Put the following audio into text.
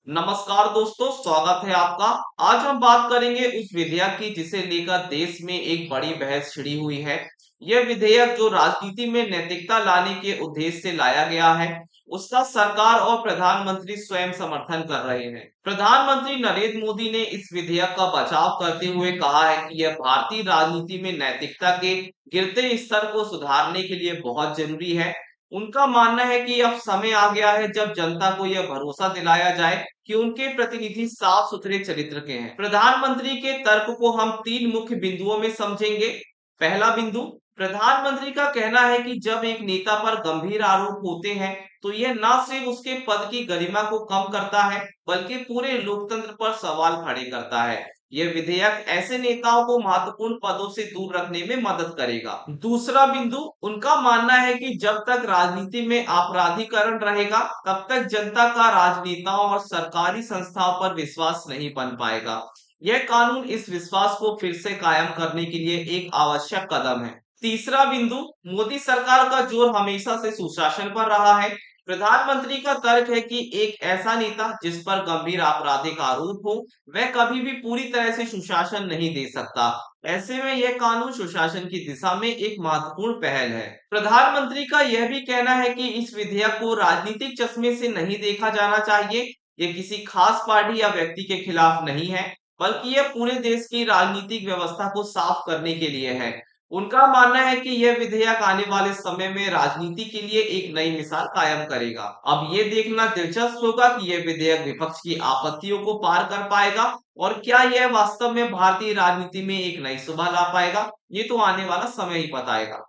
नमस्कार दोस्तों, स्वागत है आपका। आज हम बात करेंगे उस विधेयक की जिसे लेकर देश में एक बड़ी बहस छिड़ी हुई है। यह विधेयक जो राजनीति में नैतिकता लाने के उद्देश्य से लाया गया है, उसका सरकार और प्रधानमंत्री स्वयं समर्थन कर रहे हैं। प्रधानमंत्री नरेंद्र मोदी ने इस विधेयक का बचाव करते हुए कहा है कि यह भारतीय राजनीति में नैतिकता के गिरते स्तर को सुधारने के लिए बहुत जरूरी है। उनका मानना है कि अब समय आ गया है जब जनता को यह भरोसा दिलाया जाए कि उनके प्रतिनिधि साफ सुथरे चरित्र के हैं। प्रधानमंत्री के तर्क को हम तीन मुख्य बिंदुओं में समझेंगे। पहला बिंदु, प्रधानमंत्री का कहना है कि जब एक नेता पर गंभीर आरोप होते हैं तो यह न सिर्फ उसके पद की गरिमा को कम करता है बल्कि पूरे लोकतंत्र पर सवाल खड़े करता है। यह विधेयक ऐसे नेताओं को महत्वपूर्ण पदों से दूर रखने में मदद करेगा। दूसरा बिंदु, उनका मानना है कि जब तक राजनीति में आपराधिकरण रहेगा तब तक जनता का राजनेताओं और सरकारी संस्थाओं पर विश्वास नहीं बन पाएगा। यह कानून इस विश्वास को फिर से कायम करने के लिए एक आवश्यक कदम है। तीसरा बिंदु, मोदी सरकार का जोर हमेशा से सुशासन पर रहा है। प्रधानमंत्री का तर्क है कि एक ऐसा नेता जिस पर गंभीर आपराधिक आरोप हो, वह कभी भी पूरी तरह से सुशासन नहीं दे सकता। ऐसे में यह कानून सुशासन की दिशा में एक महत्वपूर्ण पहल है। प्रधानमंत्री का यह भी कहना है कि इस विधेयक को राजनीतिक चश्मे से नहीं देखा जाना चाहिए। ये किसी खास पार्टी या व्यक्ति के खिलाफ नहीं है, बल्कि यह पूरे देश की राजनीतिक व्यवस्था को साफ करने के लिए है। उनका मानना है कि यह विधेयक आने वाले समय में राजनीति के लिए एक नई मिसाल कायम करेगा। अब ये देखना दिलचस्प होगा कि यह विधेयक विपक्ष की आपत्तियों को पार कर पाएगा और क्या यह वास्तव में भारतीय राजनीति में एक नई सुबह ला पाएगा। ये तो आने वाला समय ही बताएगा।